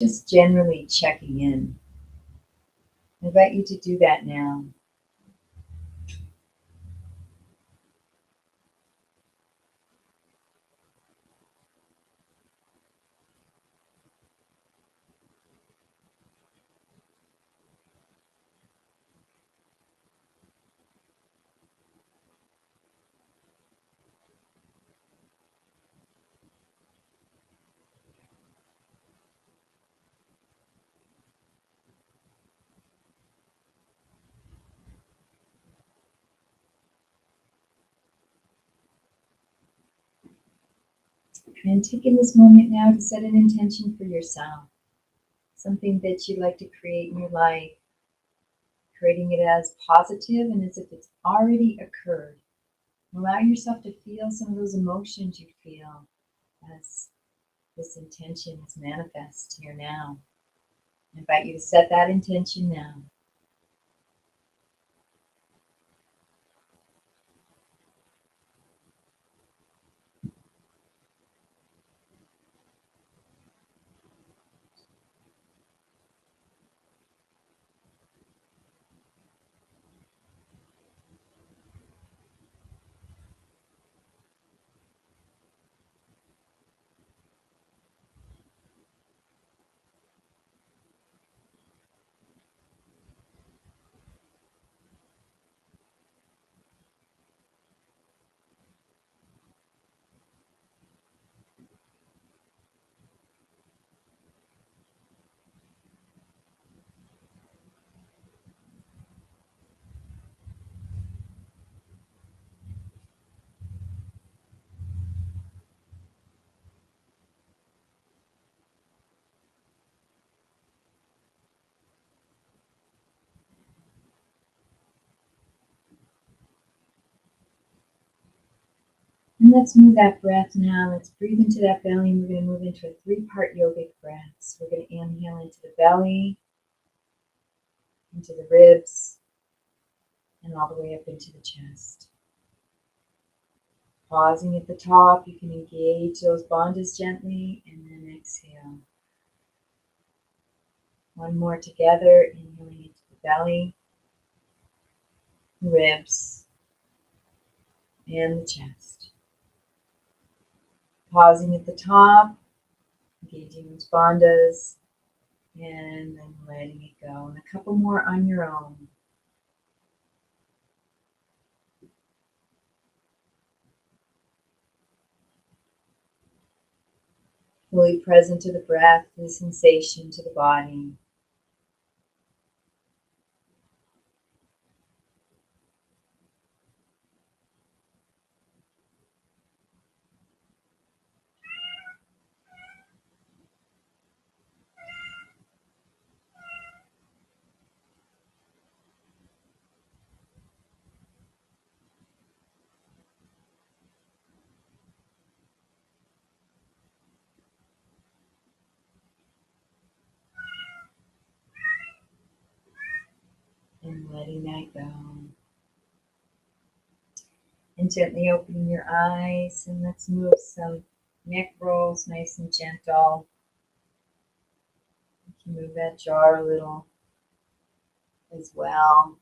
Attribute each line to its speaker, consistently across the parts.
Speaker 1: Just generally checking in. I invite you to do that now. And taking this moment now to set an intention for yourself. Something that you'd like to create in your life. Creating it as positive and as if it's already occurred. Allow yourself to feel some of those emotions you feel as this intention is manifest here now. I invite you to set that intention now. And let's move that breath now. Let's breathe into that belly, and we're going to move into a 3-part yogic breath. So we're going to inhale into the belly, into the ribs, and all the way up into the chest. Pausing at the top, you can engage those bandhas gently, and then exhale. One more together, inhaling into the belly, ribs, and the chest. Pausing at the top, engaging those bandhas, and then letting it go. And a couple more on your own. Fully present to the breath, the sensation to the body. And letting that go. And gently opening your eyes, and let's move some neck rolls nice and gentle. You can move that jaw a little as well.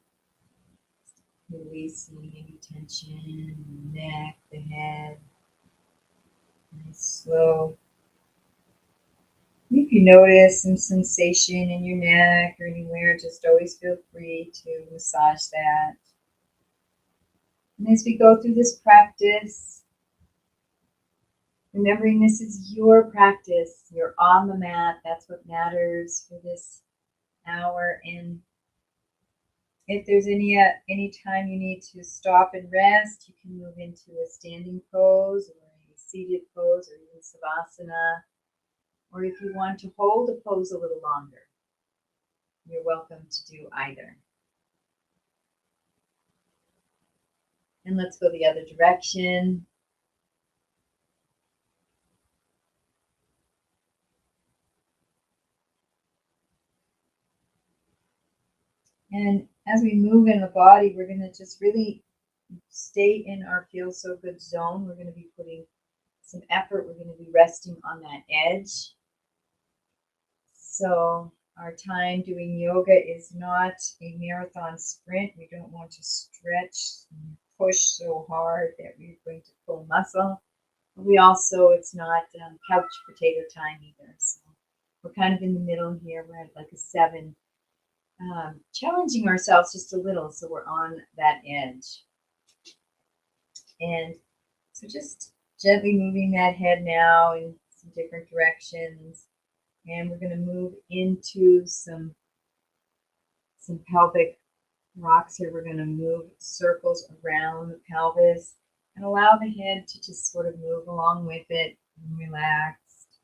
Speaker 1: Releasing any tension in the neck, the head. Nice, slow. If you notice some sensation in your neck or anywhere, just always feel free to massage that. And as we go through this practice, remembering this is your practice, you're on the mat, that's what matters for this hour. And if there's any time you need to stop and rest, you can move into a standing pose or a seated pose or even Savasana. Or if you want to hold a pose a little longer, you're welcome to do either. And let's go the other direction. And as we move in the body, we're going to just really stay in our feel so good zone. We're going to be putting some effort. We're going to be resting on that edge. So our time doing yoga is not a marathon sprint. We don't want to stretch and push so hard that we're going to pull muscle. We also, it's not couch potato time either. So we're kind of in the middle here. We're at like a 7, challenging ourselves just a little, so we're on that edge. And so just gently moving that head now in some different directions. And we're going to move into some pelvic rocks here. We're going to move circles around the pelvis and allow the head to just sort of move along with it and relaxed.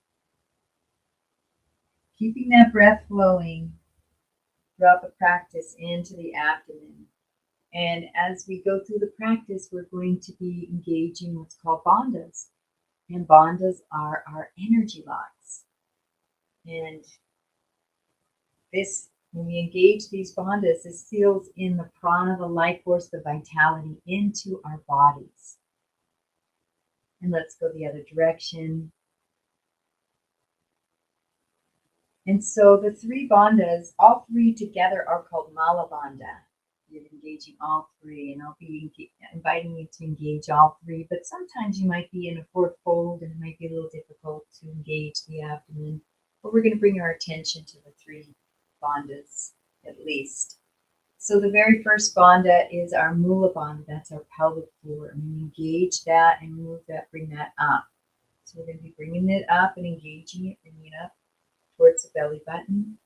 Speaker 1: Keeping that breath flowing throughout the practice into the abdomen. And as we go through the practice, we're going to be engaging what's called bandhas. And bandhas are our energy locks. And this, when we engage these bandhas, this seals in the prana, the life force, the vitality into our bodies. And let's go the other direction. And so the 3 bandhas, all 3 together are called Mala Bandha. You're engaging all 3, and I'll be inviting you to engage all 3, but sometimes you might be in a 4th fold and it might be a little difficult to engage the abdomen, but we're going to bring our attention to the 3 bandhas at least. So the very first bandha is our Mula Bandha, that's our pelvic floor, and we engage that and move that, bring that up. So we're going to be bringing it up and engaging it, bringing it up towards the belly button.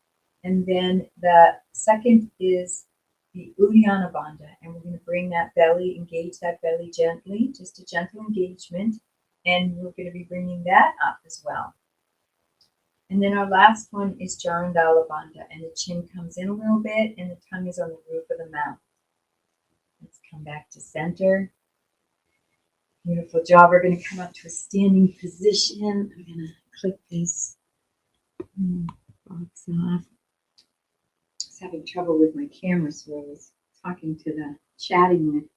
Speaker 1: And then the second is the Uddiyana Bandha, and we're going to bring that belly, engage that belly gently, just a gentle engagement, and we're going to be bringing that up as well. And then our last one is Jarandala Bandha, and the chin comes in a little bit and the tongue is on the roof of the mouth. Let's come back to center. Beautiful job. We're going to come up to a standing position. I'm going to click this box off. I was having trouble with my camera, so I was chatting with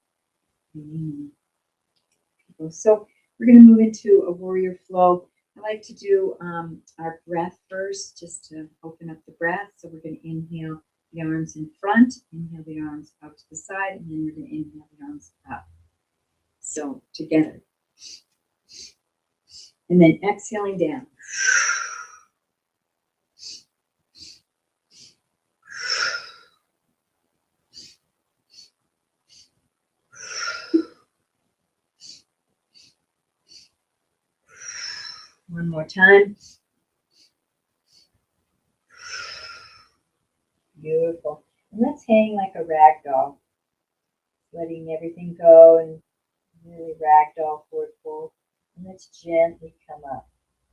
Speaker 1: people. So we're going to move into a warrior flow. I like to do our breath first, just to open up the breath. So we're going to inhale the arms in front, inhale the arms out to the side, and then we're going to inhale the arms up. So together. And then exhaling down. One more time. Beautiful. And let's hang like a rag doll, letting everything go and really ragdoll forward fold. And let's gently come up,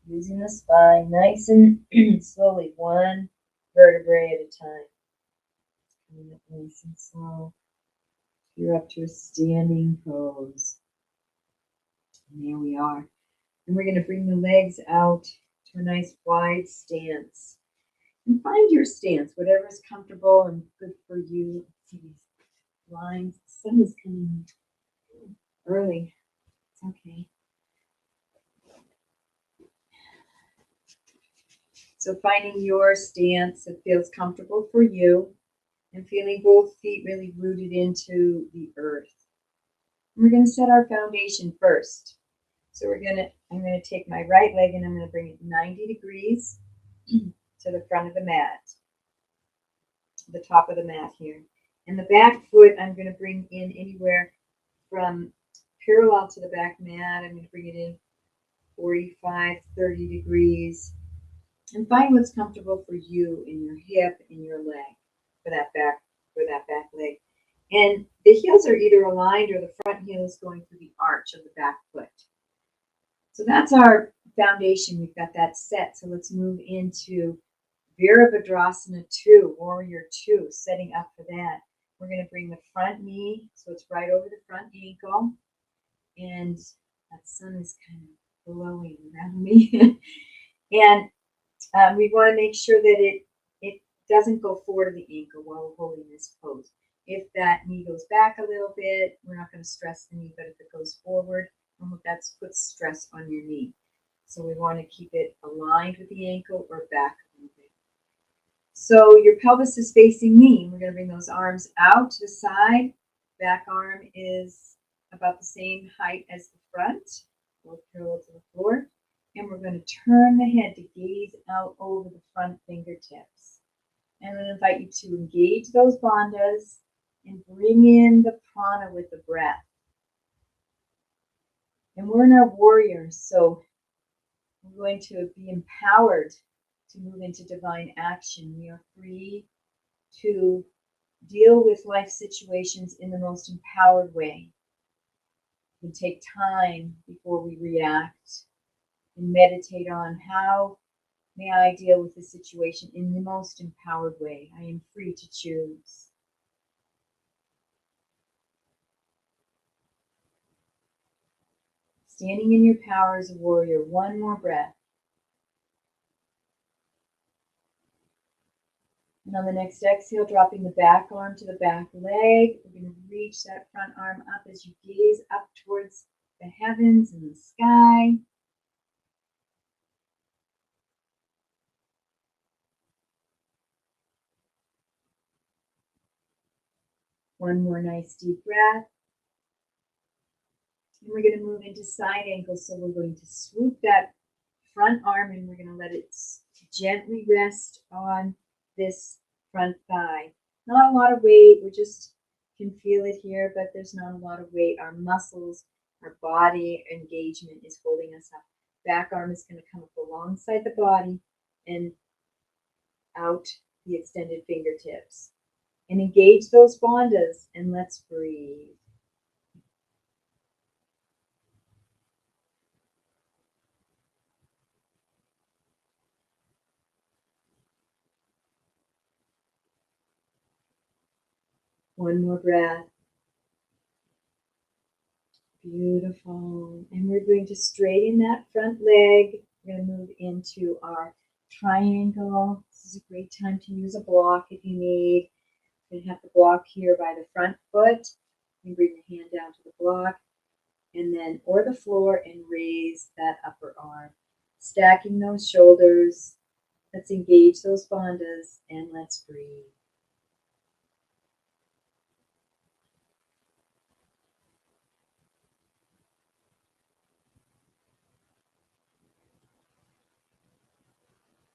Speaker 1: using the spine nice and slowly, one vertebrae at a time. Coming up nice and slow. You're up to a standing pose. And there we are. And we're going to bring the legs out to a nice wide stance. And find your stance, whatever is comfortable and good for you. See these lines. The sun is coming early. It's okay. So finding your stance that feels comfortable for you and feeling both feet really rooted into the earth. And we're going to set our foundation first. So I'm going to take my right leg and I'm going to bring it 90 degrees to the front of the mat, the top of the mat here. And the back foot I'm going to bring in anywhere from parallel to the back mat. I'm going to bring it in 45, 30 degrees. And find what's comfortable for you in your hip, in your leg, for that back leg. And the heels are either aligned or the front heel is going through the arch of the back foot. So that's our foundation. We've got that set. So let's move into Veerabhadrasana 2, Warrior 2, setting up for that. We're going to bring the front knee, so it's right over the front ankle. And that sun is kind of glowing around me. And we want to make sure that it doesn't go forward of the ankle while we're holding this pose. If that knee goes back a little bit, we're not going to stress the knee, but if it goes forward, that puts stress on your knee. So we want to keep it aligned with the ankle or back a little bit. So your pelvis is facing me. We're going to bring those arms out to the side. Back arm is about the same height as the front, both parallel to the floor. And we're going to turn the head to gaze out over the front fingertips. And I'm going to invite you to engage those bandhas and bring in the prana with the breath. And we're in our warriors, so we're going to be empowered to move into divine action. We are free to deal with life situations in the most empowered way. We take time before we react and meditate on how may I deal with the situation in the most empowered way. I am free to choose. Standing in your power as a warrior. One more breath. And on the next exhale, dropping the back arm to the back leg. We're going to reach that front arm up as you gaze up towards the heavens and the sky. One more nice deep breath. And we're going to move into side ankles. So we're going to swoop that front arm and we're going to let it gently rest on this front thigh. Not a lot of weight. We just can feel it here, but there's not a lot of weight. Our muscles, our body engagement is holding us up. Back arm is going to come up alongside the body and out the extended fingertips. And engage those bandhas and let's breathe. One more breath. Beautiful. And we're going to straighten that front leg. We're going to move into our triangle. This is a great time to use a block if you need. You're going to have the block here by the front foot. You bring the hand down to the block and then or the floor and raise that upper arm. Stacking those shoulders. Let's engage those bandhas and let's breathe.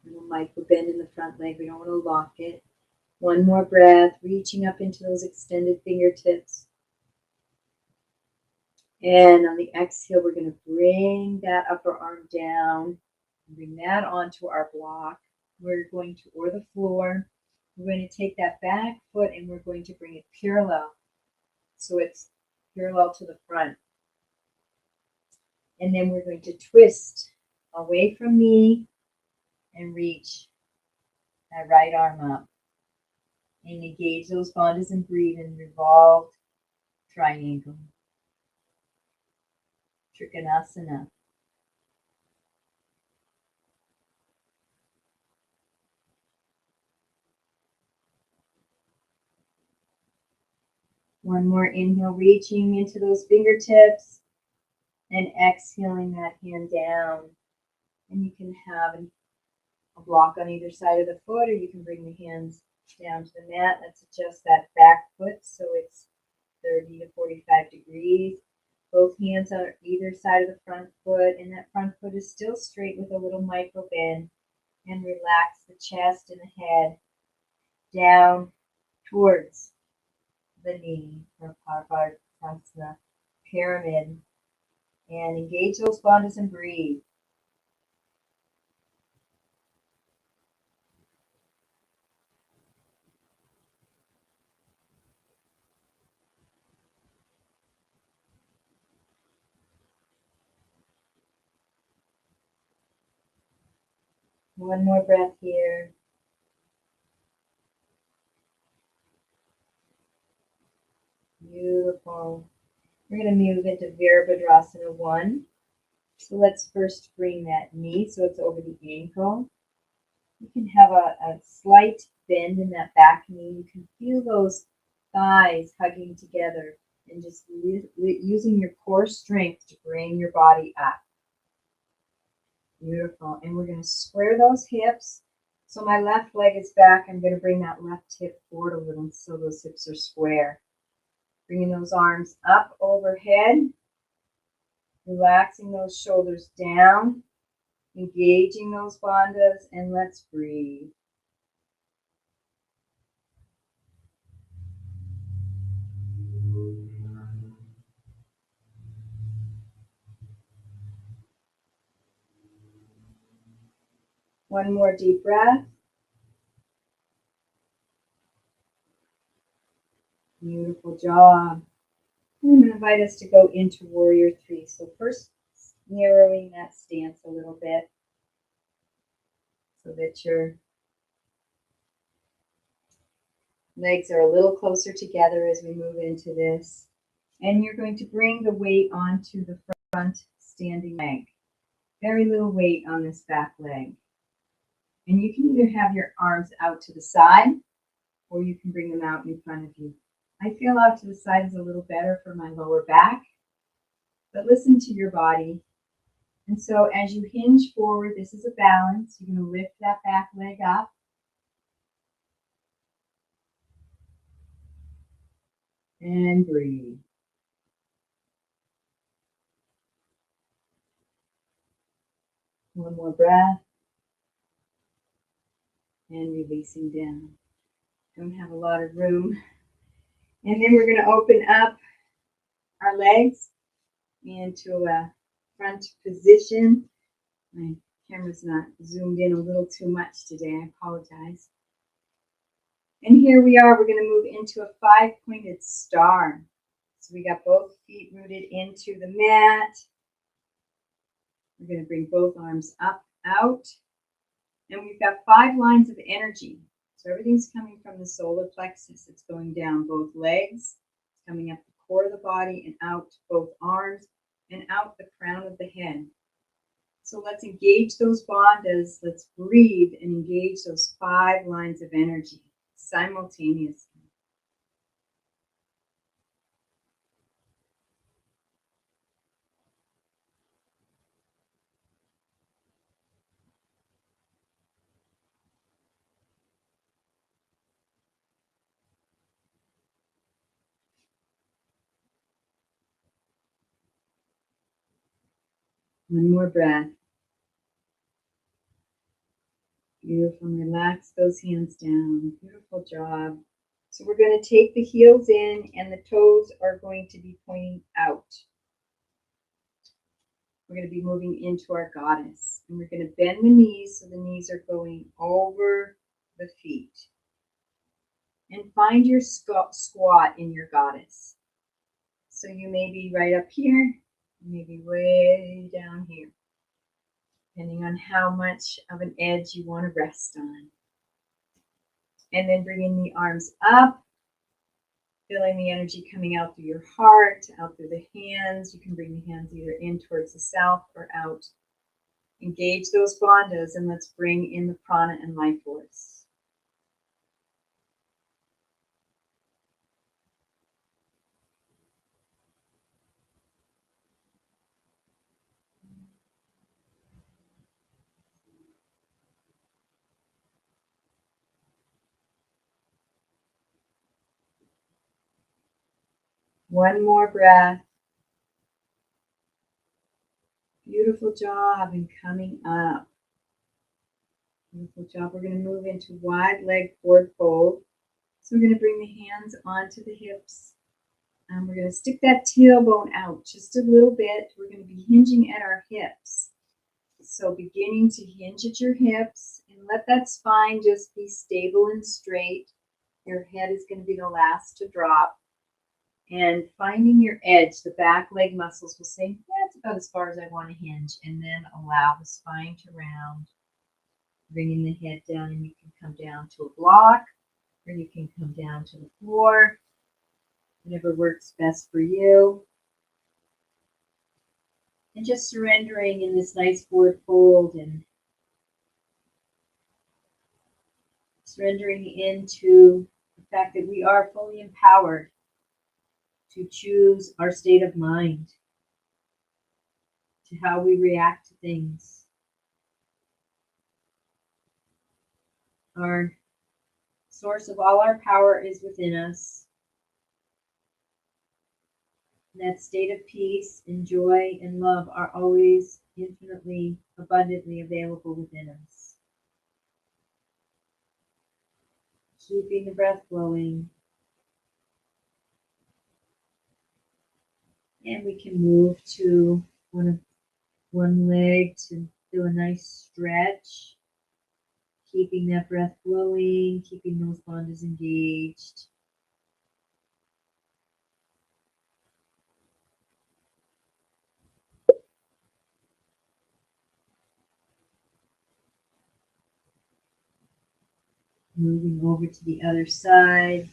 Speaker 1: Little micro bend in the front leg. We don't want to lock it. One more breath, reaching up into those extended fingertips. And on the exhale, we're going to bring that upper arm down. Bring that onto our block. We're going to, or the floor. We're going to take that back foot and we're going to bring it parallel. So it's parallel to the front. And then we're going to twist away from me and reach that right arm up. And engage those bandhas and breathe in revolved triangle. Trikonasana. One more inhale, reaching into those fingertips and exhaling that hand down. And you can have a block on either side of the foot, or you can bring the hands down to the mat. Let's adjust that back foot so it's 30 to 45 degrees. Both hands on either side of the front foot, and that front foot is still straight with a little micro bend. And relax the chest and the head down towards the knee for Veerabhadrasana pyramid. And engage those bandhas and breathe. One more breath here. Beautiful. We're going to move into Veerabhadrasana 1. So let's first bring that knee so it's over the ankle. You can have a slight bend in that back knee. You can feel those thighs hugging together and just using your core strength to bring your body up. Beautiful. And we're going to square those hips So my left leg is back. I'm going to bring that left hip forward a little so those hips are square. Bringing those arms up overhead. Relaxing those shoulders down. Engaging those bandhas, and let's breathe. One more deep breath. Beautiful job. I'm going to invite us to go into Warrior 3. So first, narrowing that stance a little bit so that your legs are a little closer together as we move into this. And you're going to bring the weight onto the front standing leg. Very little weight on this back leg. And you can either have your arms out to the side or you can bring them out in front of you. I feel out to the side is a little better for my lower back, but listen to your body. And so as you hinge forward, this is a balance. You're going to lift that back leg up. And breathe. One more breath. And releasing down. Don't have a lot of room. And then we're going to open up our legs into a front position. My camera's not zoomed in a little too much today. I apologize. And here we are. We're going to move into a 5-pointed star. So we got both feet rooted into the mat. We're going to bring both arms up, out. And we've got 5 lines of energy. So everything's coming from the solar plexus. It's going down both legs, it's coming up the core of the body and out both arms and out the crown of the head. So let's engage those bandhas. Let's breathe and engage those 5 lines of energy simultaneously. One more breath. Beautiful. Relax those hands down. Beautiful job. So we're going to take the heels in and the toes are going to be pointing out. We're going to be moving into our goddess. And we're going to bend the knees so the knees are going over the feet. And find your squat in your goddess. So you may be right up here, maybe way down here, depending on how much of an edge you want to rest on. And then bringing the arms up, feeling the energy coming out through your heart, out through the hands. You can bring the hands either in towards the south or out. Engage those bandhas and let's bring in the prana and life force. One more breath. Beautiful job in coming up. Beautiful job. We're going to move into wide leg forward fold. So we're going to bring the hands onto the hips. And we're going to stick that tailbone out just a little bit. We're going to be hinging at our hips. So beginning to hinge at your hips and let that spine just be stable and straight. Your head is going to be the last to drop. And finding your edge, the back leg muscles will say, that's about as far as I want to hinge. And then allow the spine to round. Bringing the head down, and you can come down to a block or you can come down to the floor. Whatever works best for you. And just surrendering in this nice forward fold and surrendering into the fact that we are fully empowered to choose our state of mind, to how we react to things. Our source of all our power is within us. That state of peace and joy and love are always infinitely, abundantly available within us. Keeping the breath flowing. And we can move to one leg to do a nice stretch. Keeping that breath flowing, keeping those bandhas engaged. Moving over to the other side.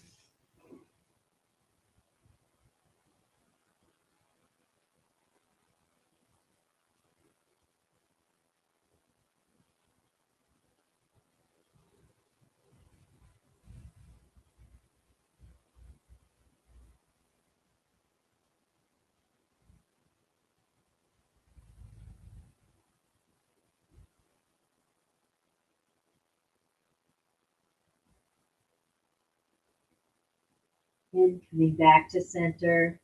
Speaker 1: And coming back to center.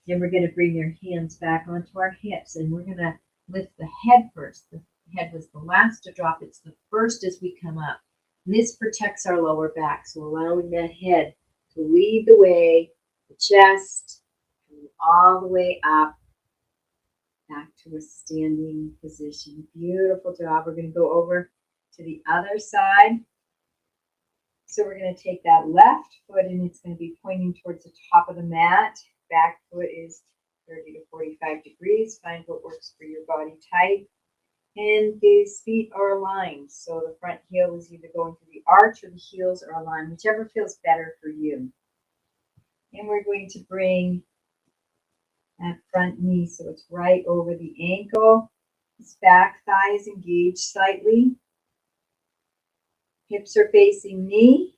Speaker 1: And we're going to bring your hands back onto our hips, and we're going to lift the head first. The head was the last to drop. It's the first as we come up. And this protects our lower back, so allowing that head to lead the way, the chest, coming all the way up, back to a standing position. Beautiful job. We're going to go over to the other side. So we're going to take that left foot, and it's going to be pointing towards the top of the mat. Back foot is 30 to 45 degrees. Find what works for your body type. And these feet are aligned. So the front heel is either going to the arch or the heels are aligned, whichever feels better for you. And we're going to bring that front knee so it's right over the ankle. This back thigh is engaged slightly. Hips are facing knee,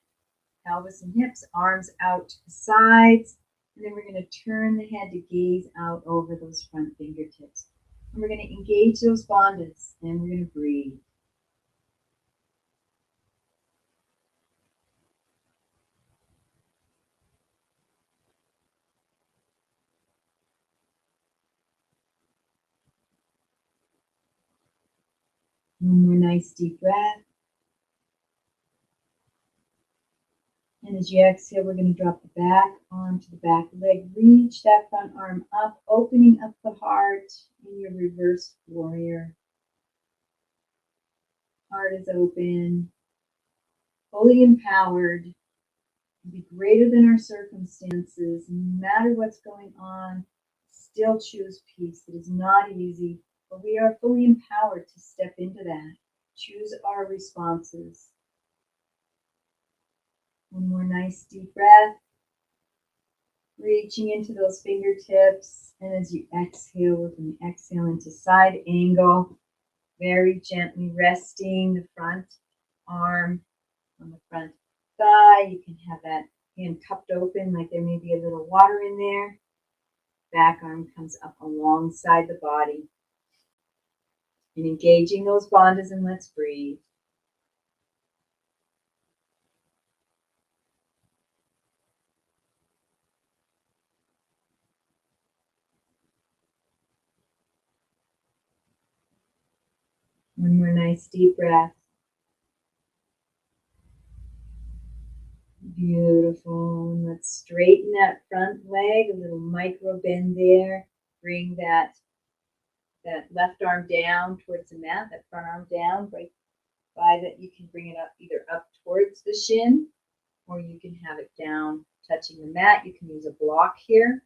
Speaker 1: pelvis and hips, arms out to the sides. And then we're going to turn the head to gaze out over those front fingertips. And we're going to engage those bandhas, and we're going to breathe. One more nice deep breath. And as you exhale, we're going to drop the back arm to the back leg. Reach that front arm up, opening up the heart in your reverse warrior. Heart is open, fully empowered to be greater than our circumstances. No matter what's going on, still choose peace. It is not easy, but we are fully empowered to step into that. Choose our responses. One more nice deep breath. Reaching into those fingertips. And as you exhale, we're going to exhale into side angle. Very gently resting the front arm on the front thigh. You can have that hand cupped open like there may be a little water in there. Back arm comes up alongside the body. And engaging those bandhas, and let's breathe. One more nice deep breath. Beautiful. And let's straighten that front leg, a little micro bend there. Bring that left arm down towards the mat, that front arm down. Right by that, you can bring it up either up towards the shin, or you can have it down touching the mat. You can use a block here.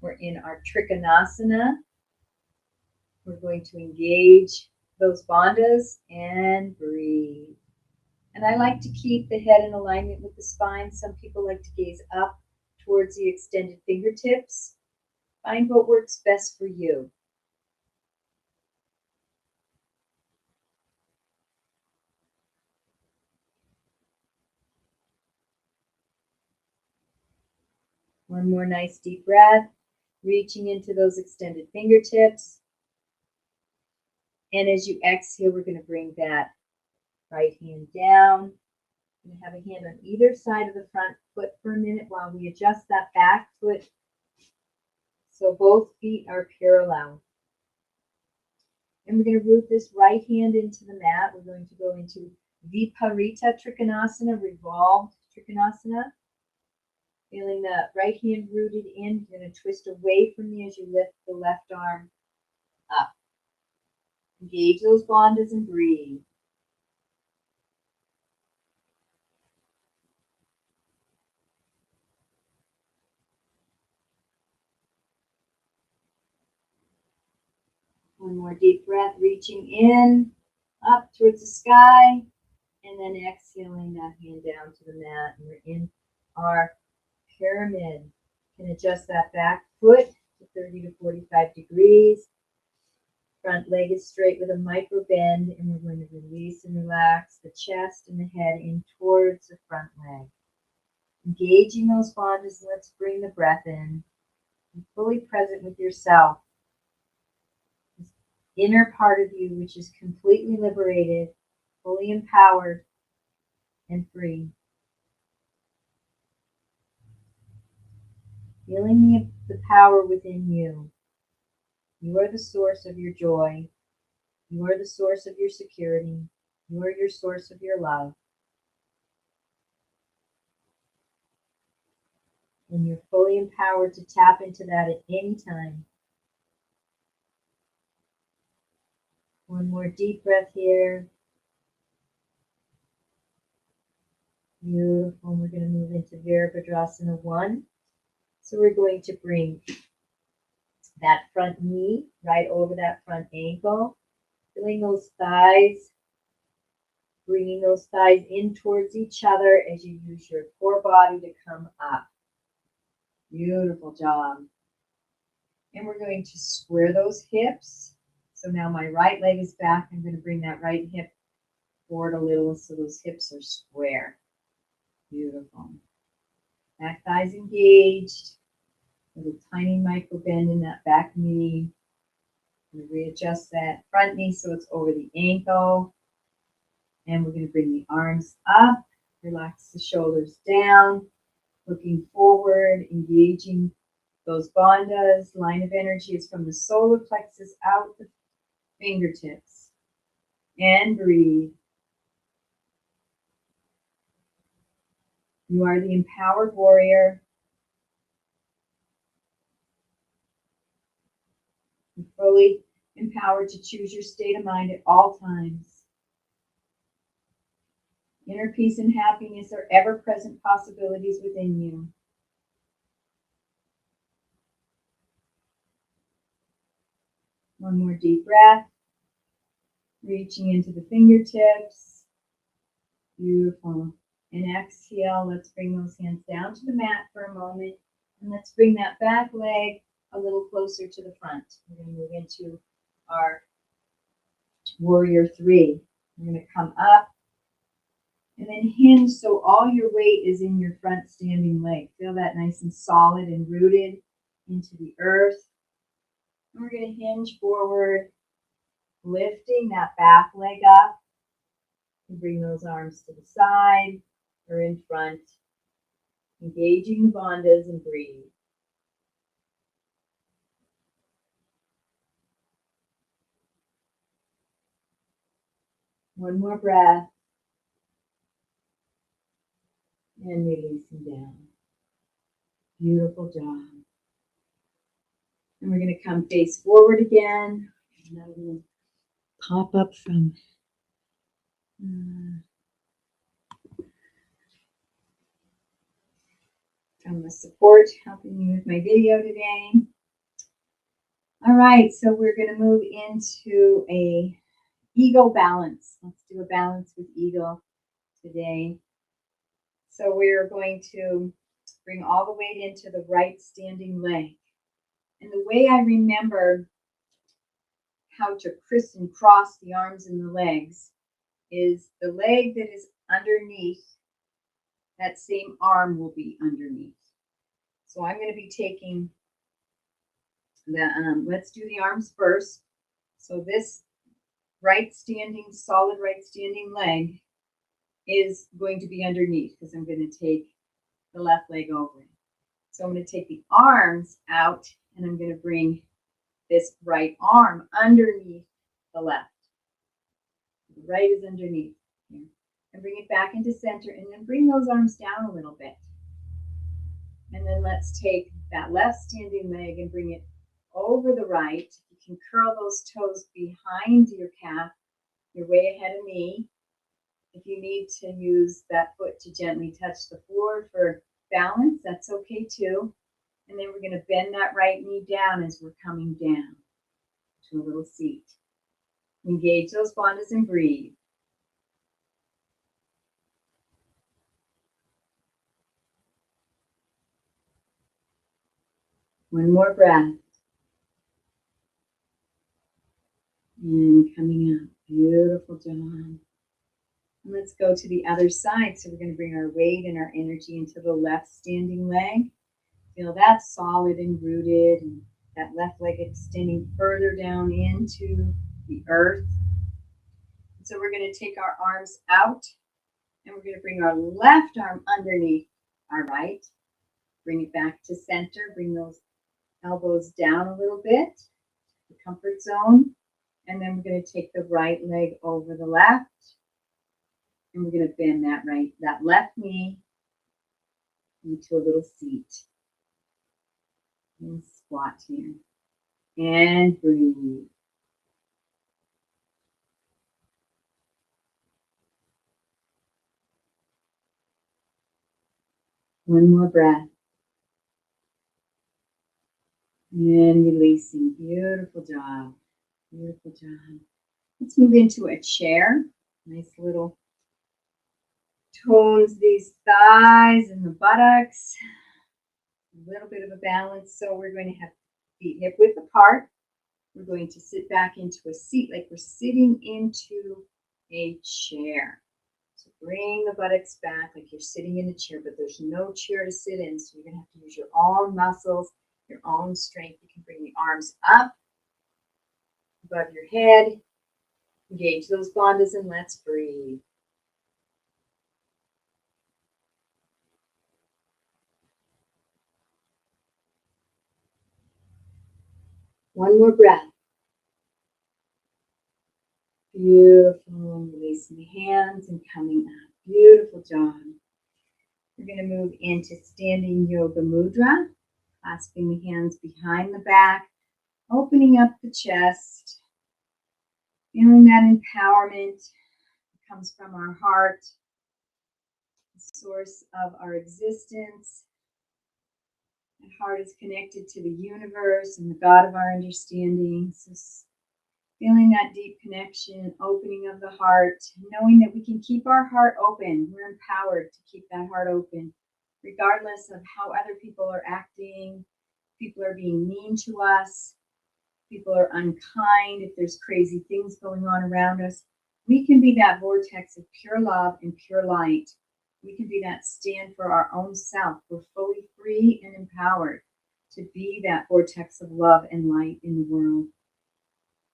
Speaker 1: We're in our Trikonasana. We're going to engage those bandhas and breathe. And I like to keep the head in alignment with the spine. Some people like to gaze up towards the extended fingertips. Find what works best for you. One more nice deep breath, reaching into those extended fingertips. And as you exhale, we're going to bring that Right hand down. I'm going to have a hand on either side of the front foot for a minute while we adjust that back foot so both feet are parallel. And we're going to root this right hand into the mat. We're going to go into Parita Trikonasana, Revolved Trikonasana. Feeling the right hand rooted in. You're going to twist away from me as you lift the left arm up. Engage those bandhas and breathe. One more deep breath, reaching in, up towards the sky, and then exhaling that hand down to the mat. And we're in our pyramid. You can adjust that back foot to 30 to 45 degrees. Front leg is straight with a micro bend, and we're going to release and relax the chest and the head in towards the front leg. Engaging those bandhas, let's bring the breath in. Be fully present with yourself. This inner part of you, which is completely liberated, fully empowered, and free. Feeling the power within you. You are the source of your joy. You are the source of your security. You are your source of your love. And you're fully empowered to tap into that at any time. One more deep breath here. Beautiful. We're going to move into Veerabhadrasana 1. So we're going to bring that front knee right over that front ankle. Feeling those thighs. Bringing those thighs in towards each other as you use your core body to come up. Beautiful job. And we're going to square those hips. So now my right leg is back. I'm going to bring that right hip forward a little so those hips are square. Beautiful. Back thighs engaged. A little tiny micro bend in that back knee. I'm going to readjust that front knee so it's over the ankle. And we're going to bring the arms up. Relax the shoulders down. Looking forward, engaging those bandhas. Line of energy is from the solar plexus out the fingertips. And breathe. You are the empowered warrior. You're fully empowered to choose your state of mind at all times. Inner peace and happiness are ever-present possibilities within you. One more deep breath. Reaching into the fingertips. Beautiful. And exhale. Let's bring those hands down to the mat for a moment. And let's bring that back leg a little closer to the front. We're going to move into our warrior 3. We're going to come up. And then hinge so all your weight is in your front standing leg. Feel that nice and solid and rooted into the earth. And we're going to hinge forward, lifting that back leg up. And bring those arms to the side or in front. Engaging the bandhas and breathe. One more breath. And releasing down. Beautiful job. And we're going to come face forward again. And I'm going to pop up from the support helping me with my video today. All right, so we're going to move into a eagle balance. Let's do a balance with eagle today. So we're going to bring all the weight into the right standing leg. And the way I remember how to criss and cross the arms and the legs is the leg that is underneath, that same arm will be underneath. So I'm going to be taking the, let's do the arms first. So this solid right standing leg is going to be underneath because I'm going to take the left leg over it. So I'm going to take the arms out and I'm going to bring this right arm underneath the left. The right is underneath here. And bring it back into center and then bring those arms down a little bit. And then let's take that left standing leg and bring it over the right. You can curl those toes behind your calf. You're way ahead of me. If you need to use that foot to gently touch the floor for balance, that's okay too. And then we're going to bend that right knee down as we're coming down to a little seat. Engage those bandhas and breathe. One more breath. And coming up. Beautiful job. And let's go to the other side. So we're going to bring our weight and our energy into the left standing leg. Feel that solid and rooted, and that left leg extending further down into the earth. And so we're going to take our arms out, and we're going to bring our left arm underneath our right. Bring it back to center. Bring those elbows down a little bit, the comfort zone. And then we're going to take the right leg over the left. And we're going to bend that left knee into a little seat. And squat here. And breathe. One more breath. And releasing. Beautiful job. Beautiful job. Let's move into a chair. Nice little tones these thighs and the buttocks. A little bit of a balance. So we're going to have feet hip width apart. We're going to sit back into a seat like we're sitting into a chair. So bring the buttocks back like you're sitting in a chair, but there's no chair to sit in. So you're going to have to use your own muscles, your own strength. You can bring the arms up above your head. Engage those bandhas and let's breathe. One more breath. Beautiful. Releasing the hands and coming up. Beautiful job. We're going to move into standing yoga mudra. Clasping the hands behind the back. Opening up the chest. Feeling that empowerment comes from our heart. The source of our existence. That heart is connected to the universe and the God of our understanding. So feeling that deep connection, opening of the heart, knowing that we can keep our heart open. We're empowered to keep that heart open, regardless of how other people are acting. People are being mean to us. People are unkind. If there's crazy things going on around us, we can be that vortex of pure love and pure light. We can be that stand for our own self. We're fully free and empowered to be that vortex of love and light in the world.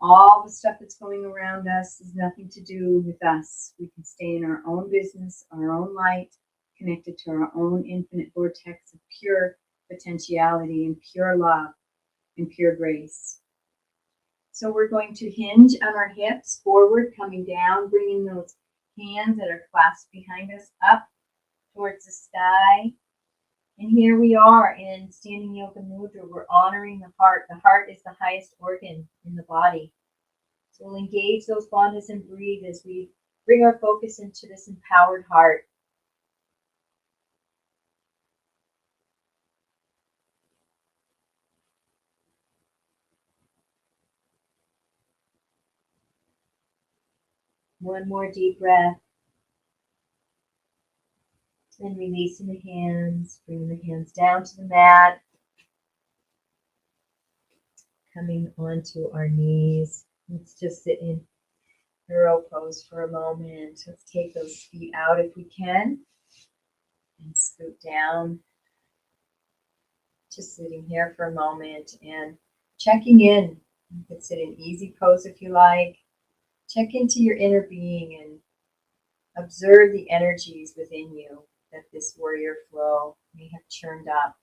Speaker 1: All the stuff that's going around us has nothing to do with us. We can stay in our own business, our own light, connected to our own infinite vortex of pure potentiality and pure love and pure grace. So we're going to hinge on our hips forward, coming down, bringing those hands that are clasped behind us up towards the sky. And here we are in standing yoga mudra. We're honoring the heart. The heart is the highest organ in the body. So we'll engage those bandhas and breathe as we bring our focus into this empowered heart. One more deep breath. Then releasing the hands, bringing the hands down to the mat. Coming onto our knees. Let's just sit in hero pose for a moment. Let's take those feet out if we can. And scoot down. Just sitting here for a moment and checking in. You could sit in easy pose if you like. Check into your inner being and observe the energies within you that this warrior flow may have churned up.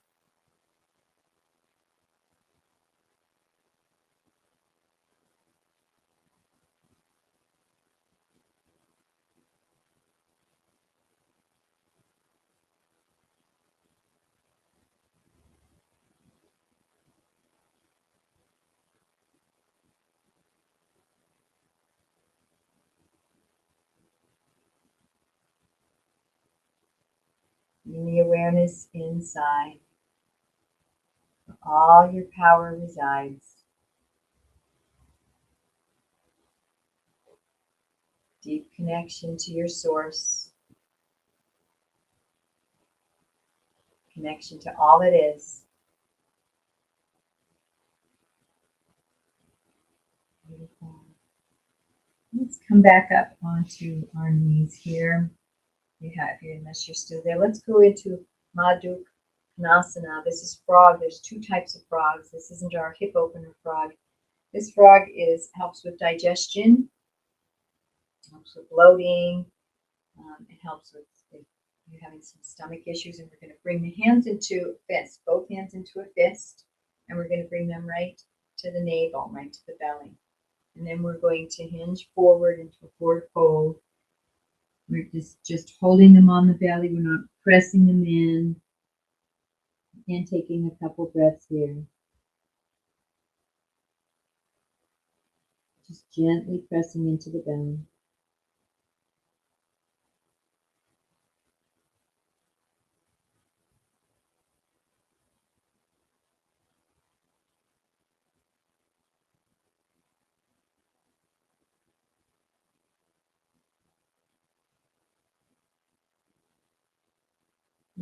Speaker 1: Bring the awareness inside. Where all your power resides. Deep connection to your source. Connection to all that is. Beautiful. Let's come back up onto our knees here. Unless you're still there. Let's go into Baddha Konasana. This is frog. There's two types of frogs. This isn't our hip opener frog. This frog helps with digestion, helps with bloating. It helps with if you're having some stomach issues. And we're going to bring the hands into a fist, both hands into a fist, and we're going to bring them right to the navel, right to the belly. And then we're going to hinge forward into a forward fold. We're just holding them on the belly. We're not pressing them in. And taking a couple breaths here. Just gently pressing into the belly.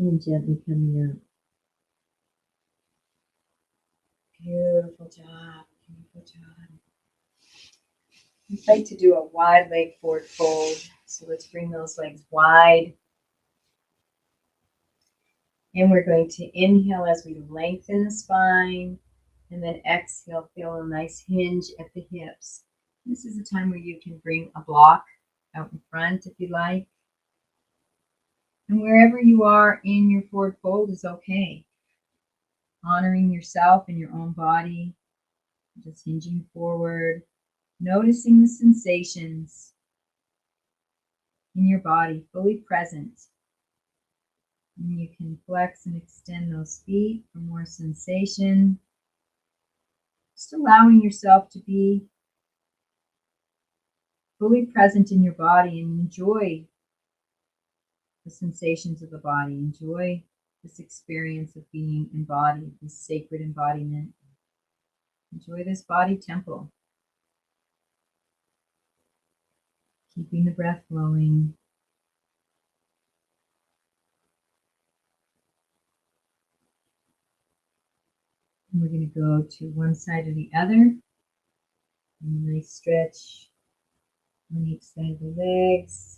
Speaker 1: And gently coming up. Beautiful job. Beautiful job. I'd like to do a wide leg forward fold. So let's bring those legs wide. And we're going to inhale as we lengthen the spine. And then exhale, feel a nice hinge at the hips. This is a time where you can bring a block out in front if you like. And wherever you are in your forward fold is okay. Honoring yourself and your own body. Just hinging forward. Noticing the sensations in your body, fully present. And you can flex and extend those feet for more sensation. Just allowing yourself to be fully present in your body and enjoy the sensations of the body. Enjoy this experience of being embodied, this sacred embodiment. Enjoy this body temple. Keeping the breath flowing. And we're going to go to one side or the other. And a nice stretch on each side of the legs.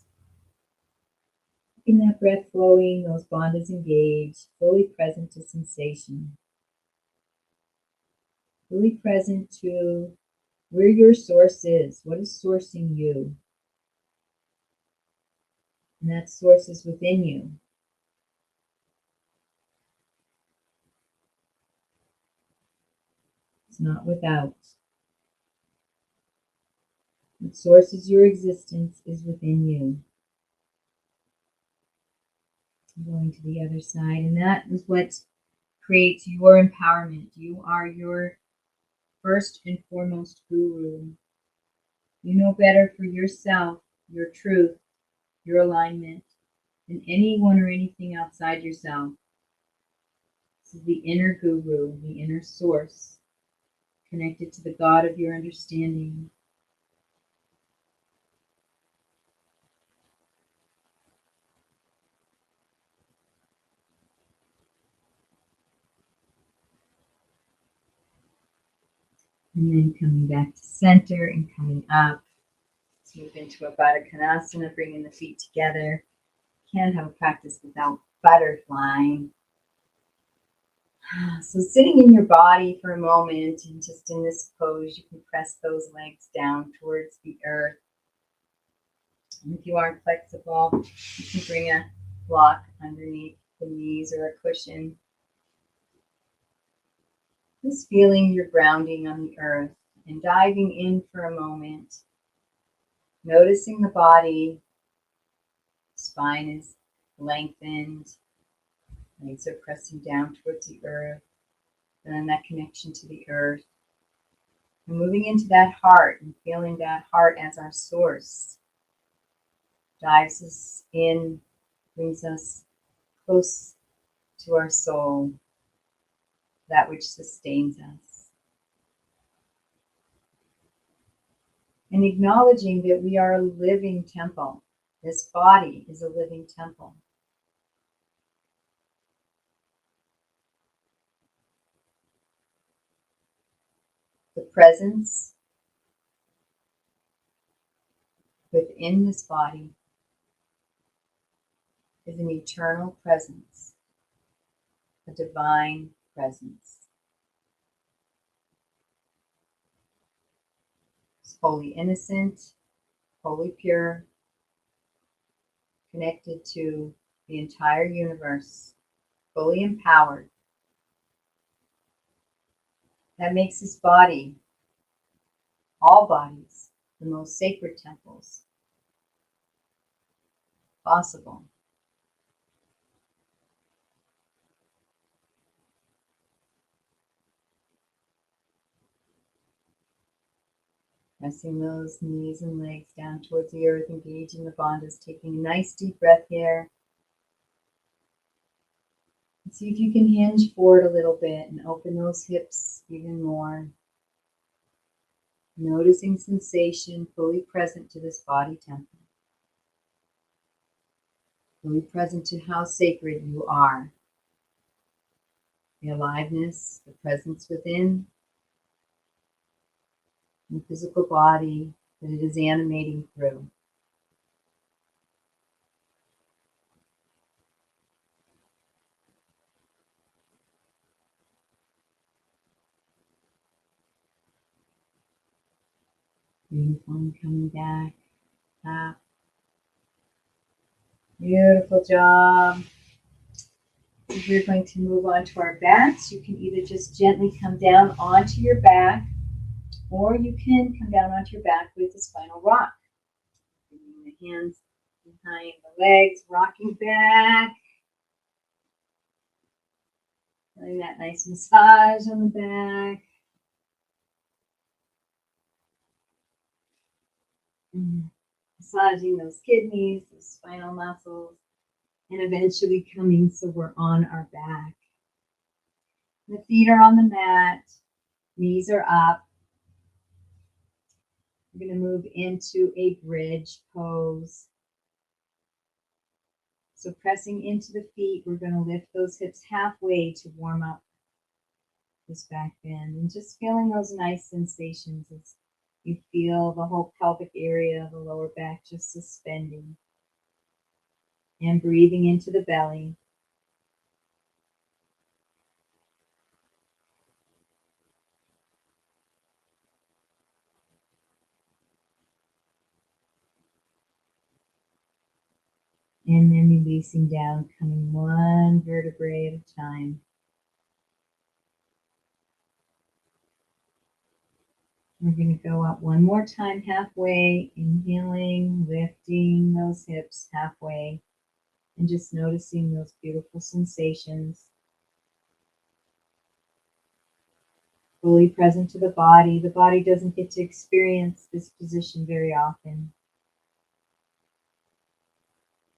Speaker 1: Keeping that breath flowing, those bandhas engaged, fully present to sensation. Fully present to where your source is. What is sourcing you? And that source is within you. It's not without. What sources your existence is within you. I'm going to the other side, and that is what creates your empowerment. You are your first and foremost guru. You know better for yourself, your truth, your alignment, than anyone or anything outside yourself. This is the inner guru, the inner source, connected to the God of your understanding. And then coming back to center and coming up. Let's move into a Baddha Konasana, bringing the feet together. Can't have a practice without butterflying. So sitting in your body for a moment and just in this pose, you can press those legs down towards the earth. And if you aren't flexible, you can bring a block underneath the knees or a cushion. Just feeling your grounding on the earth and diving in for a moment. Noticing the body, spine is lengthened, legs are pressing down towards the earth, and then that connection to the earth. And moving into that heart and feeling that heart as our source. Dives us in, brings us close to our soul, that which sustains us. And acknowledging that we are a living temple. This body is a living temple. The presence within this body is an eternal presence, a divine presence. It's wholly innocent, wholly pure, connected to the entire universe, fully empowered. That makes this body, all bodies, the most sacred temples possible. Pressing those knees and legs down towards the earth, engaging the bandhas, taking a nice deep breath here. And see if you can hinge forward a little bit and open those hips even more. Noticing sensation, fully present to this body temple. Fully present to how sacred you are. The aliveness, the presence within, the physical body that it is animating through. Beautiful, and coming back up. Beautiful job. We're going to move on to our backs. You can either just gently come down onto your back, or you can come down onto your back with a spinal rock. Bringing the hands behind the legs, rocking back. Feeling that nice massage on the back. Massaging those kidneys, those spinal muscles, and eventually coming so we're on our back. The feet are on the mat, knees are up. We're going to move into a bridge pose. So pressing into the feet, we're going to lift those hips halfway to warm up this back bend. And just feeling those nice sensations as you feel the whole pelvic area of the lower back just suspending. And breathing into the belly. And then releasing down, coming one vertebrae at a time. We're going to go up one more time halfway, inhaling, lifting those hips halfway, and just noticing those beautiful sensations. Fully present to the body. The body doesn't get to experience this position very often.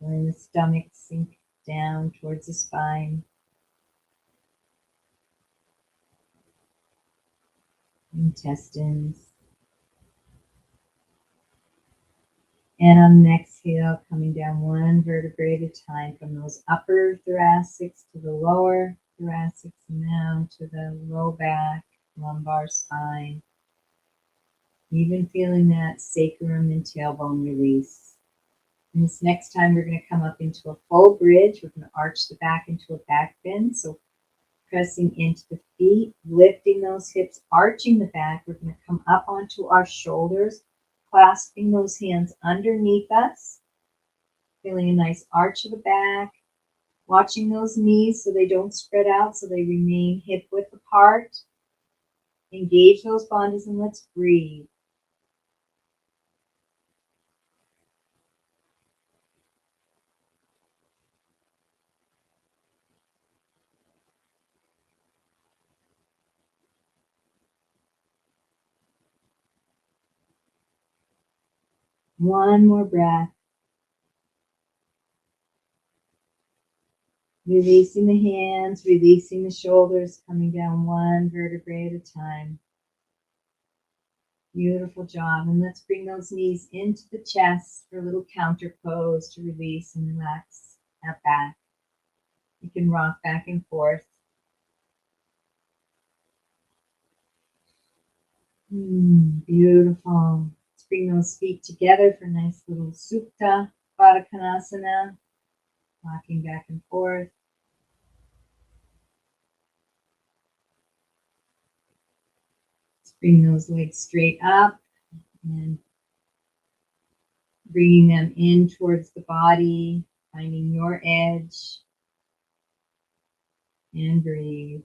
Speaker 1: Letting the stomach sink down towards the spine. Intestines. And on an exhale, coming down one vertebrae at a time from those upper thoracics to the lower thoracics, and down to the low back, lumbar spine. Even feeling that sacrum and tailbone release. And this next time, we're going to come up into a full bridge. We're going to arch the back into a back bend. So pressing into the feet, lifting those hips, arching the back. We're going to come up onto our shoulders, clasping those hands underneath us, feeling a nice arch of the back, watching those knees so they don't spread out, so they remain hip width apart. Engage those bandhas and let's breathe. One more breath. Releasing the hands, releasing the shoulders, coming down one vertebrae at a time. Beautiful job. And let's bring those knees into the chest for a little counter pose to release and relax that back. You can rock back and forth. Beautiful. Let's bring those feet together for a nice little Supta, Baddha Konasana. Rocking back and forth. Let's bring those legs straight up and bringing them in towards the body, finding your edge. And breathe.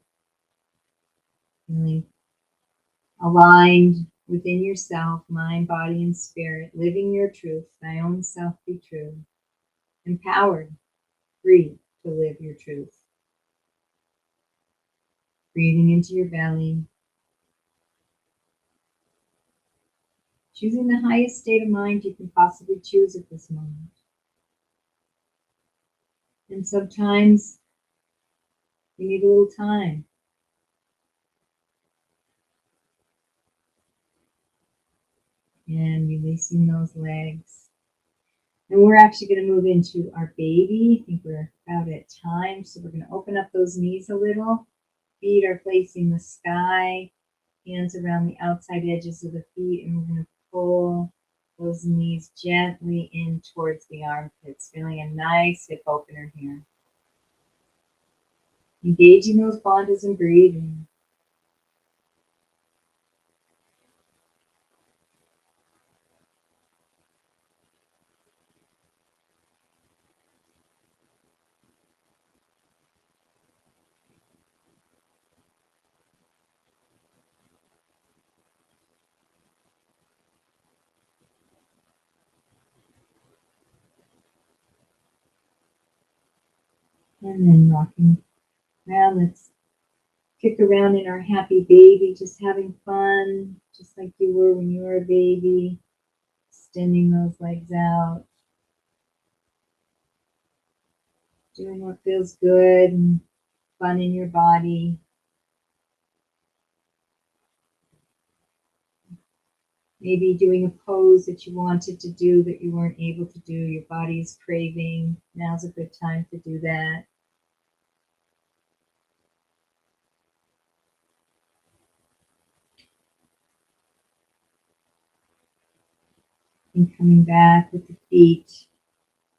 Speaker 1: Feeling aligned within yourself, mind, body, and spirit, living your truth, thy own self be true. Empowered, free to live your truth. Breathing into your belly. Choosing the highest state of mind you can possibly choose at this moment. And sometimes you need a little time. And releasing those legs. And we're actually going to move into our baby. I think we're about at time. So we're going to open up those knees a little. Feet are facing the sky. Hands around the outside edges of the feet. And we're going to pull those knees gently in towards the armpits. Feeling a nice hip opener here. Engaging those bandhas and breathing. And then rocking around. Let's kick around in our happy baby, just having fun, just like you were when you were a baby. Extending those legs out. Doing what feels good and fun in your body. Maybe doing a pose that you wanted to do that you weren't able to do. Your body is craving. Now's a good time to do that. And coming back with the feet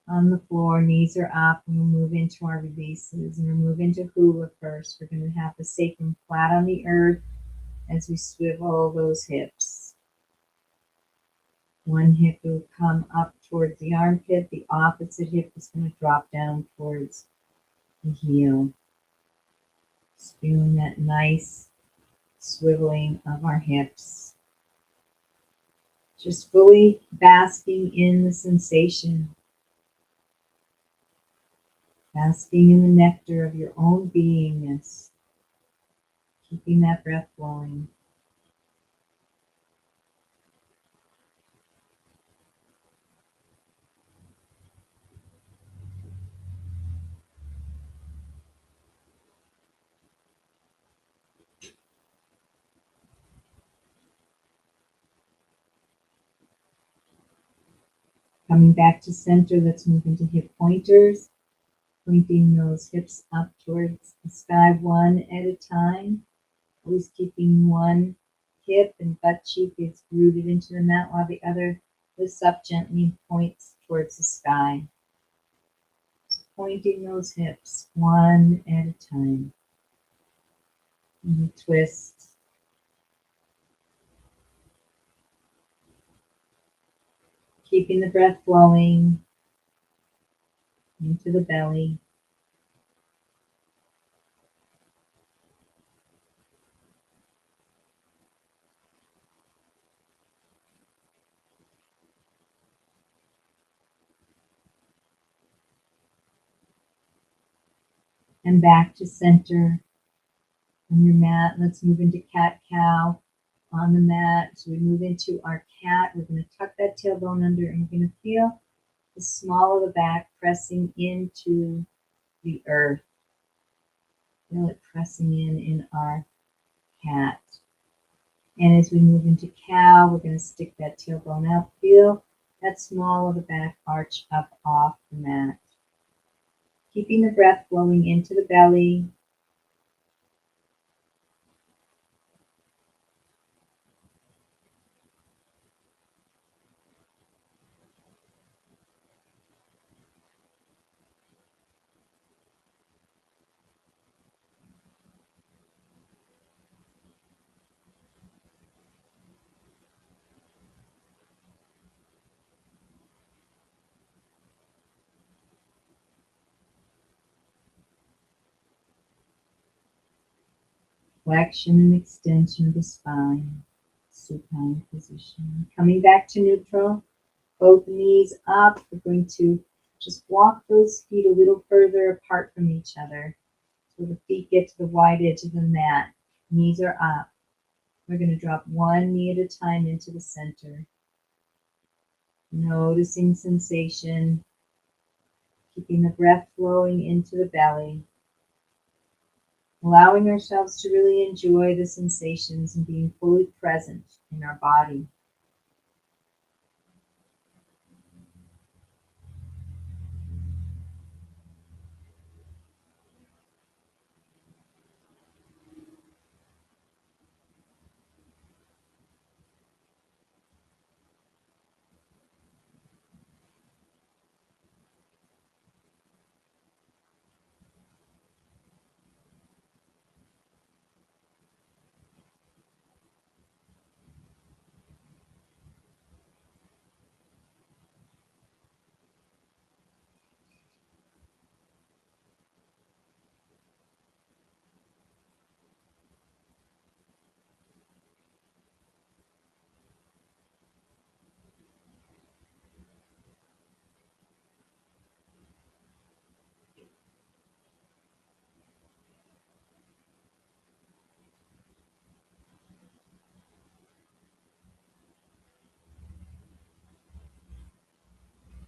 Speaker 1: on the floor, knees are up, and we'll move into our releases. And we'll move into hula first. We're going to have the sacrum flat on the earth as we swivel those hips. One hip will come up towards the armpit. The opposite hip is going to drop down towards the heel. Just feeling that nice swiveling of our hips. Just fully basking in the sensation. Basking in the nectar of your own beingness. Keeping that breath flowing. Coming back to center, let's move into hip pointers. Pointing those hips up towards the sky one at a time. Always keeping one hip and butt cheek is rooted into the mat while the other lifts up gently and points towards the sky. Just pointing those hips one at a time. And a twist. Keeping the breath flowing into the belly. And back to center on your mat. Let's move into cat-cow on the mat. So we move into our cat. We're going to tuck that tailbone under and we're going to feel the small of the back pressing into the earth. Feel it pressing in our cat. And as we move into cow, we're going to stick that tailbone up. Feel that small of the back arch up off the mat. Keeping the breath flowing into the belly. Flexion and extension of the spine. Supine position. Coming back to neutral. Both knees up. We're going to just walk those feet a little further apart from each other. So the feet get to the wide edge of the mat. Knees are up. We're going to drop one knee at a time into the center. Noticing sensation. Keeping the breath flowing into the belly. Allowing ourselves to really enjoy the sensations and being fully present in our body.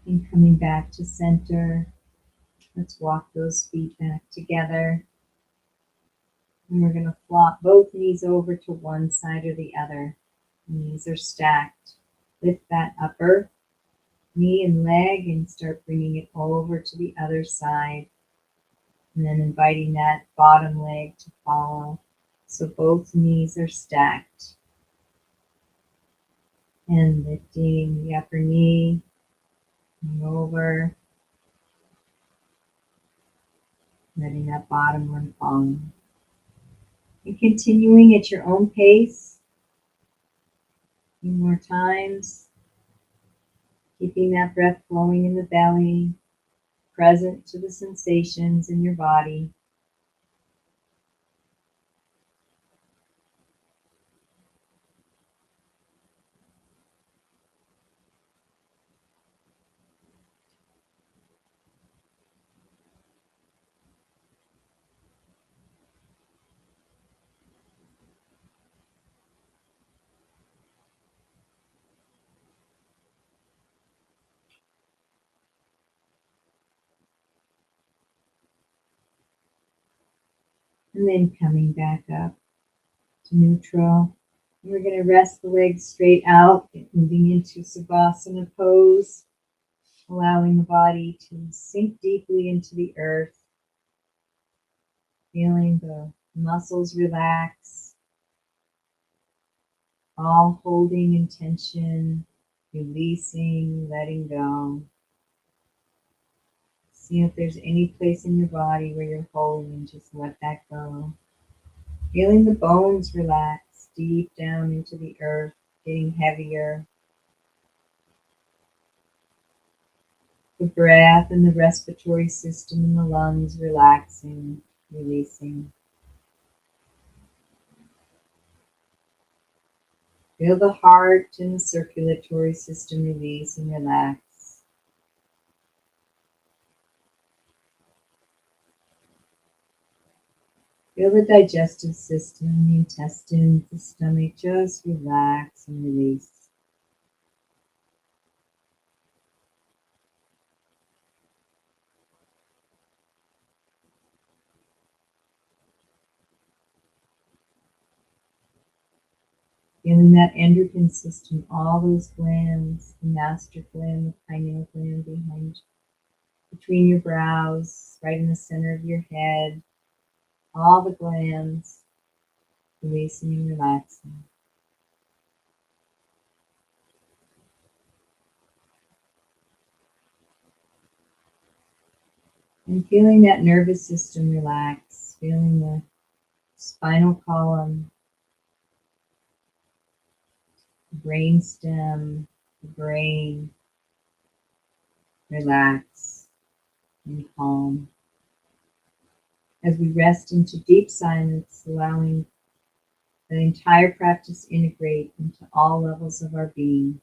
Speaker 1: And coming back to center, let's walk those feet back together. And we're going to flop both knees over to one side or the other. Knees are stacked. Lift that upper knee and leg and start bringing it over to the other side. And then inviting that bottom leg to follow. So both knees are stacked. And lifting the upper knee and over. Letting that bottom one fall. And continuing at your own pace. A few more times. Keeping that breath flowing in the belly. Present to the sensations in your body. And then coming back up to neutral. And we're going to rest the legs straight out, moving into Savasana Pose, allowing the body to sink deeply into the earth, feeling the muscles relax, all holding intention, releasing, letting go. See if there's any place in your body where you're holding, just let that go. Feeling the bones relax deep down into the earth, getting heavier. The breath and the respiratory system in the lungs relaxing, releasing. Feel the heart and the circulatory system release and relax. Feel the digestive system, the intestines, the stomach just relax and release. Feeling that endocrine system, all those glands, the master gland, the pineal gland behind, between your brows, right in the center of your head, all the glands, releasing and relaxing. And feeling that nervous system relax, feeling the spinal column, the brain stem, the brain relax and calm. As we rest into deep silence, allowing the entire practice integrate into all levels of our being.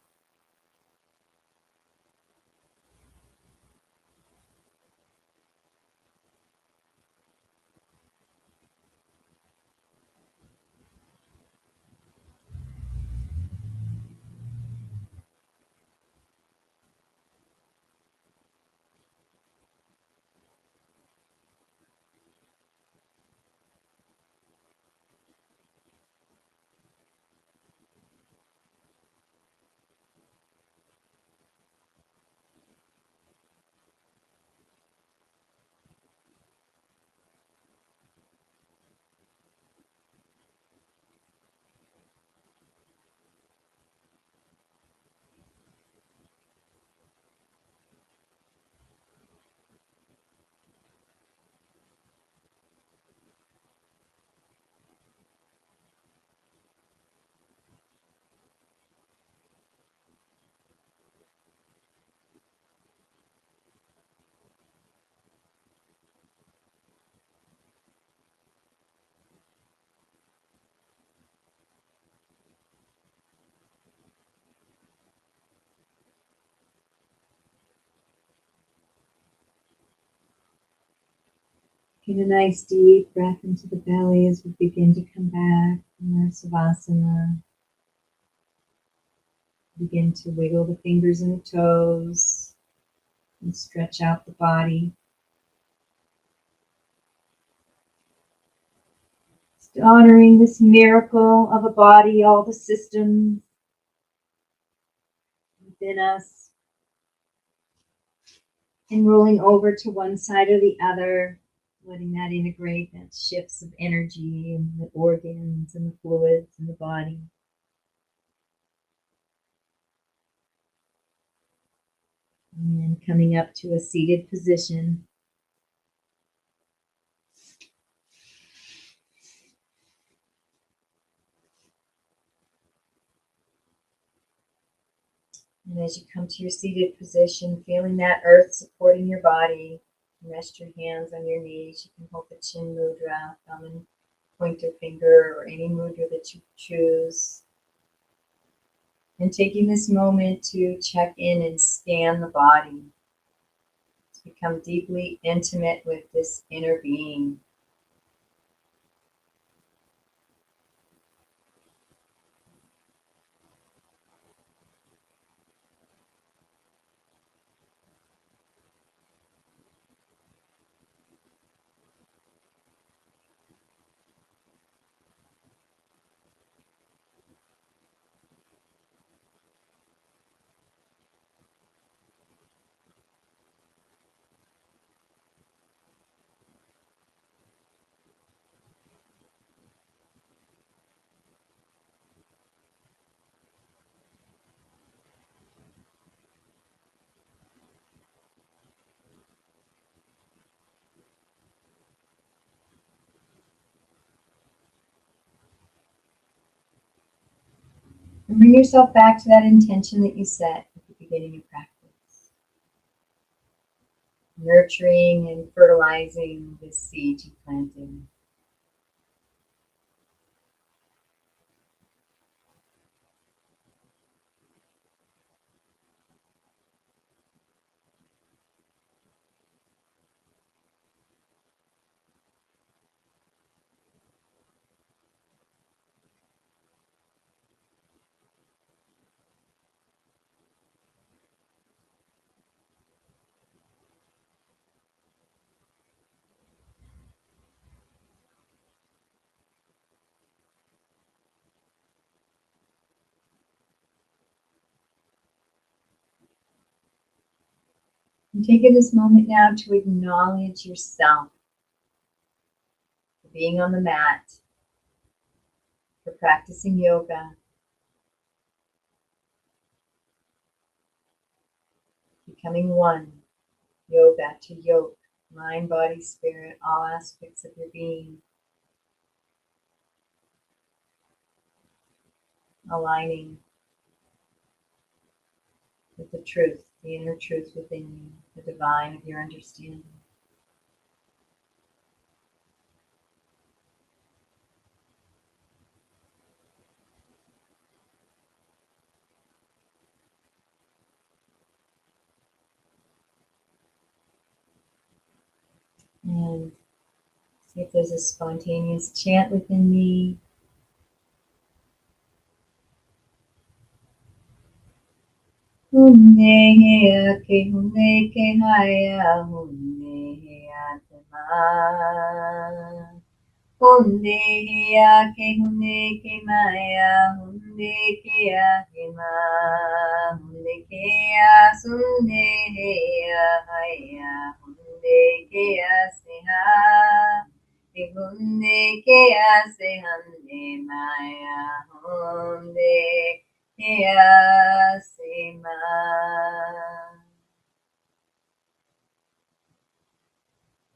Speaker 1: Get a nice deep breath into the belly as we begin to come back from our Savasana. Begin to wiggle the fingers and the toes and stretch out the body. Just honoring this miracle of a body, all the systems within us, and rolling over to one side or the other, letting that integrate, that shifts of energy and the organs and the fluids in the body. And then coming up to a seated position. And as you come to your seated position, feeling that earth supporting your body, rest your hands on your knees. You can hold the chin mudra, thumb and pointer finger, or any mudra that you choose. And taking this moment to check in and scan the body. To become deeply intimate with this inner being. And bring yourself back to that intention that you set at the beginning of practice. nurturing and fertilizing this seed you planted. And take this moment now to acknowledge yourself for being on the mat, for practicing yoga, becoming one, yoga to yoke, mind, body, spirit, all aspects of your being, aligning with the truth, the inner truth within you, the divine of your understanding. And see if there's a spontaneous chant within me. Hunne hea ke hunne ke haya hunne hea te ma. Hunne hea ke hunne ke maya hunne ke a he ma. Hunne ke a sunne hea haya hunne ke a se ha. He hunne ke a se hanne maya hunne Yasima.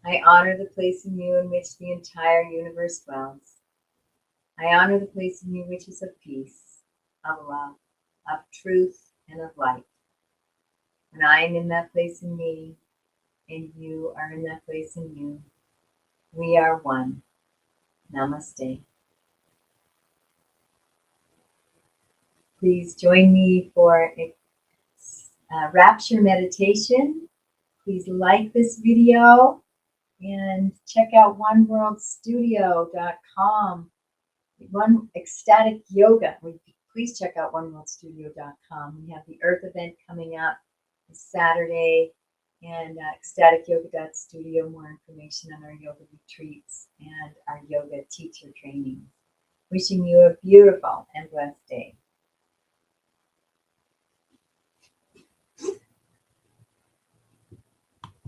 Speaker 1: I honor the place in you in which the entire universe dwells. I honor the place in you which is of peace, of love, of truth, and of light. When I am in that place in me, and you are in that place in you, we are one. Namaste. Please join me for a rapture meditation. Please like this video and check out OneWorldStudio.com. Ecstatic Yoga. Please check out OneWorldStudio.com. We have the Earth event coming up this Saturday, and EcstaticYoga.Studio. More information on our yoga retreats and our yoga teacher training. Wishing you a beautiful and blessed day.